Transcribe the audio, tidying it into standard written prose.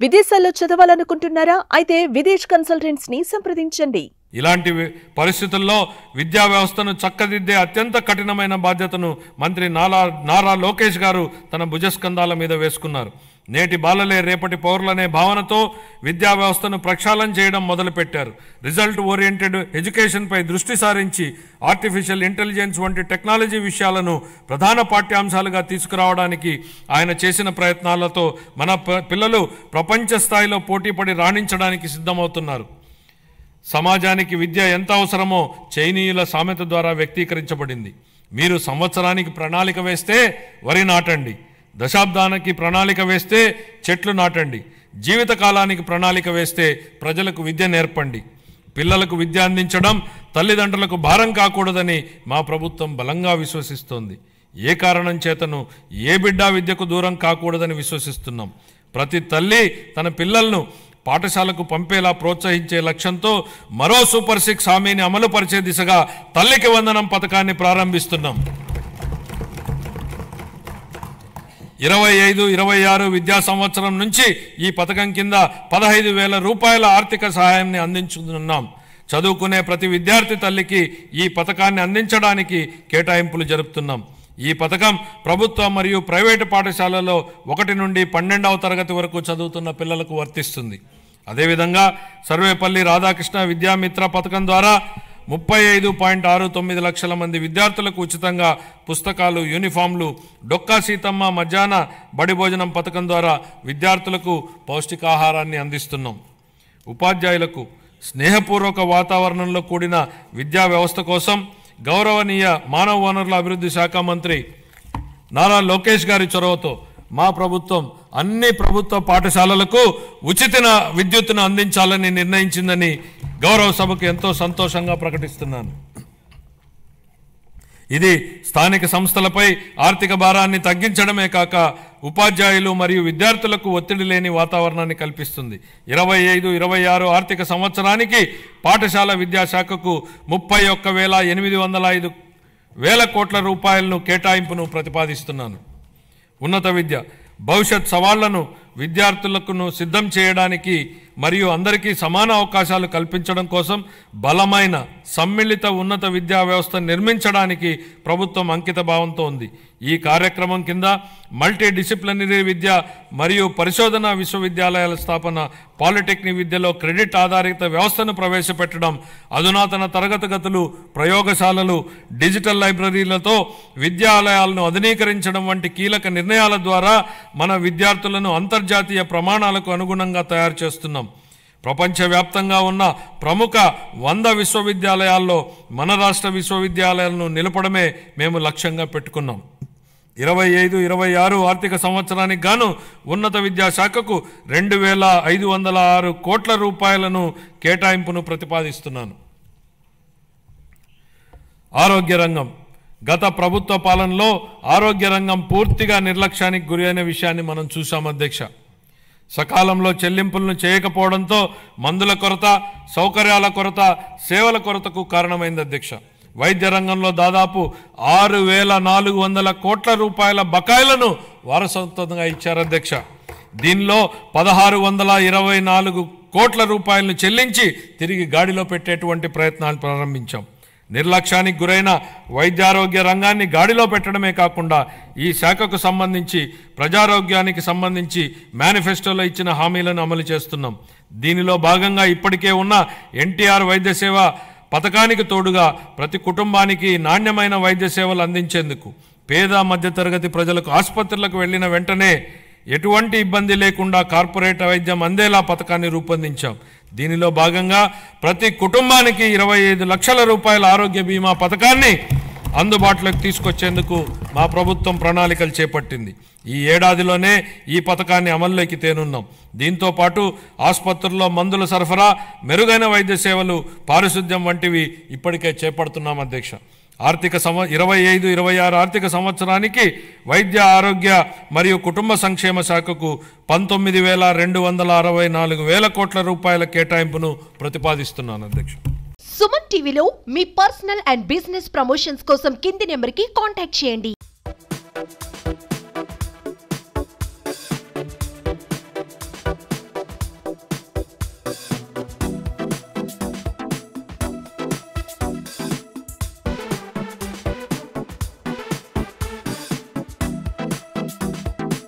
విదేశాల్లో చదవాలనుకుంటున్నారా? అయితే విదేశ్ కన్సల్టెంట్స్ ని సంప్రదించండి. ఇలాంటి పరిస్థితుల్లో విద్యా వ్యవస్థను చక్కదిద్దే అత్యంత కఠినమైన బాధ్యతను మంత్రి నారా లోకేష్ గారు తన భుజస్కంధాల మీద వేసుకున్నారు. నేటి బాలలే రేపటి పౌరులనే భావనతో విద్యా వ్యవస్థను ప్రక్షాళన చేయడం మొదలుపెట్టారు. రిజల్ట్ ఓరియంటెడ్ ఎడ్యుకేషన్పై దృష్టి సారించి ఆర్టిఫిషియల్ ఇంటెలిజెన్స్ వంటి టెక్నాలజీ విషయాలను ప్రధాన పాఠ్యాంశాలుగా తీసుకురావడానికి ఆయన చేసిన ప్రయత్నాలతో మన పిల్లలు ప్రపంచ స్థాయిలో పోటీపడి రాణించడానికి సిద్ధమవుతున్నారు. సమాజానికి విద్య ఎంత అవసరమో చైనీయుల సామెత ద్వారా వ్యక్తీకరించబడింది. మీరు సంవత్సరానికి ప్రణాళిక వేస్తే వరి నాటండి, దశాబ్దానికి ప్రణాళిక వేస్తే చెట్లు నాటండి, జీవితకాలానికి ప్రణాళిక వేస్తే ప్రజలకు విద్య నేర్పండి. పిల్లలకు విద్య అందించడం తల్లిదండ్రులకు భారం కాకూడదని మా ప్రభుత్వం బలంగా విశ్వసిస్తోంది. ఏ కారణం చేతను ఏ బిడ్డ విద్యకు దూరం కాకూడదని విశ్వసిస్తున్నాం. ప్రతి తల్లి తన పిల్లలను పాఠశాలకు పంపేలా ప్రోత్సహించే లక్ష్యంతో మరో సూపర్ 6 హామీని అమలు పరిచే దిశగా తల్లికి వందనం పథకాన్ని ప్రారంభిస్తున్నాం. 25-26 విద్యా సంవత్సరం నుంచి ఈ పథకం కింద 15,000 రూపాయల ఆర్థిక సహాయాన్ని అందించుతున్నాం. చదువుకునే ప్రతి విద్యార్థి తల్లికి ఈ పథకాన్ని అందించడానికి కేటాయింపులు జరుపుతున్నాం. ఈ పథకం ప్రభుత్వ మరియు ప్రైవేటు పాఠశాలలో 1 నుండి 12వ తరగతి వరకు చదువుతున్న పిల్లలకు వర్తిస్తుంది. అదేవిధంగా సర్వేపల్లి రాధాకృష్ణ విద్యామిత్ర పథకం ద్వారా 35.69 లక్షల మంది విద్యార్థులకు ఉచితంగా పుస్తకాలు, యూనిఫామ్లు, డొక్కా సీతమ్మ మధ్యాహ్న బడి భోజనం పథకం ద్వారా విద్యార్థులకు పౌష్టికాహారాన్ని అందిస్తున్నాం. ఉపాధ్యాయులకు స్నేహపూర్వక వాతావరణంలో కూడిన విద్యా వ్యవస్థ కోసం గౌరవనీయ మానవ వనరుల అభివృద్ధి శాఖ మంత్రి నారా లోకేష్ గారి చొరవతో మా ప్రభుత్వం అన్ని ప్రభుత్వ పాఠశాలలకు ఉచిత విద్యుత్తును అందించాలని నిర్ణయించిందని గౌరవ సభకు ఎంతో సంతోషంగా ప్రకటిస్తున్నాను. ఇది స్థానిక సంస్థలపై ఆర్థిక భారాన్ని తగ్గించడమే కాక ఉపాధ్యాయులు మరియు విద్యార్థులకు ఒత్తిడి లేని వాతావరణాన్ని కల్పిస్తుంది. 25-26 ఆర్థిక సంవత్సరానికి పాఠశాల విద్యాశాఖకు 31,805 కోట్ల రూపాయలను కేటాయింపును ప్రతిపాదిస్తున్నాను. ఉన్నత విద్య భవిష్యత్ సవాళ్లను విద్యార్థులకు సిద్ధం చేయడానికి మరియు అందరికీ సమాన అవకాశాలు కల్పించడం కోసం బలమైన సమ్మిళిత ఉన్నత విద్యా వ్యవస్థ నిర్మించడానికి ప్రభుత్వం అంకిత భావంతో ఉంది. ఈ కార్యక్రమం కింద మల్టీ డిసిప్లినరీ విద్య మరియు పరిశోధనా విశ్వవిద్యాలయాల స్థాపన, పాలిటెక్నిక్ విద్యలో క్రెడిట్ ఆధారిత వ్యవస్థను ప్రవేశపెట్టడం, అధునాతన తరగతి గదులు, ప్రయోగశాలలు, డిజిటల్ లైబ్రరీలతో విద్యాలయాలను ఆధునీకరించడం వంటి కీలక నిర్ణయాల ద్వారా మన విద్యార్థులను అంతర్జాతీయ ప్రమాణాలకు అనుగుణంగా తయారు చేస్తున్నాం. ప్రపంచవ్యాప్తంగా ఉన్న ప్రముఖ 100 విశ్వవిద్యాలయాల్లో మన రాష్ట్ర విశ్వవిద్యాలయాలను నిలపడమే మేము లక్ష్యంగా పెట్టుకున్నాం. 25-26 ఆర్థిక సంవత్సరానికి గాను ఉన్నత విద్యాశాఖకు 2,506 కోట్ల రూపాయలను కేటాయింపును ప్రతిపాదిస్తున్నాను. ఆరోగ్య రంగం గత ప్రభుత్వ పాలనలో ఆరోగ్య రంగం పూర్తిగా నిర్లక్ష్యానికి గురైన విషయాన్ని మనం చూసాం అధ్యక్ష. సకాలంలో చెల్లింపులను చేయకపోవడంతో మందుల కొరత, సౌకర్యాల కొరత, సేవల కొరతకు కారణమైంది అధ్యక్ష. వైద్య రంగంలో దాదాపు 6,400 కోట్ల రూపాయల బకాయిలను వారసత్వంగా ఇచ్చారు అధ్యక్ష. దీనిలో 1,624 కోట్ల రూపాయలను చెల్లించి తిరిగి గాడిలో పెట్టేటువంటి ప్రయత్నాలు ప్రారంభించాం. నిర్లక్ష్యానికి గురైన వైద్యారోగ్య రంగాన్ని గాడిలో పెట్టడమే కాకుండా ఈ శాఖకు సంబంధించి ప్రజారోగ్యానికి సంబంధించి మేనిఫెస్టోలో ఇచ్చిన హామీలను అమలు చేస్తున్నాం. దీనిలో భాగంగా ఇప్పటికే ఉన్న ఎన్టీఆర్ వైద్య సేవ పథకానికి తోడుగా ప్రతి కుటుంబానికి నాణ్యమైన వైద్య సేవలు అందించేందుకు పేద మధ్యతరగతి ప్రజలకు ఆసుపత్రులకు వెళ్లిన వెంటనే ఎటువంటి ఇబ్బంది లేకుండా కార్పొరేట్ వైద్యం అందేలా పథకాన్ని రూపొందించాం. దీనిలో భాగంగా ప్రతి కుటుంబానికి 25 లక్షల రూపాయల ఆరోగ్య బీమా పథకాన్ని అందుబాటులోకి తీసుకొచ్చేందుకు మా ప్రభుత్వం ప్రణాళికలు చేపట్టింది. ఈ ఏడాదిలోనే ఈ పథకాన్ని అమల్లోకి తేనున్నాం. దీంతో పాటు ఆసుపత్రుల్లో మందుల సరఫరా, మెరుగైన వైద్య సేవలు, పారిశుద్ధ్యం వంటివి ఇప్పటికే చేపడుతున్నాం అధ్యక్ష. 25-26 ఆర్థిక సంవత్సరానికి వైద్య ఆరోగ్య మరియు కుటుంబ సంక్షేమ శాఖకు 19,264 కోట్ల రూపాయల కేటాయింపును ప్రతిపాదిస్తున్నాను అధ్యక్ష. సుమన్ టీవీలో మీ పర్సనల్ అండ్ బిజినెస్ ప్రమోషన్స్ కోసం కింది నెంబర్కి కాంటాక్ట్ చేయండి.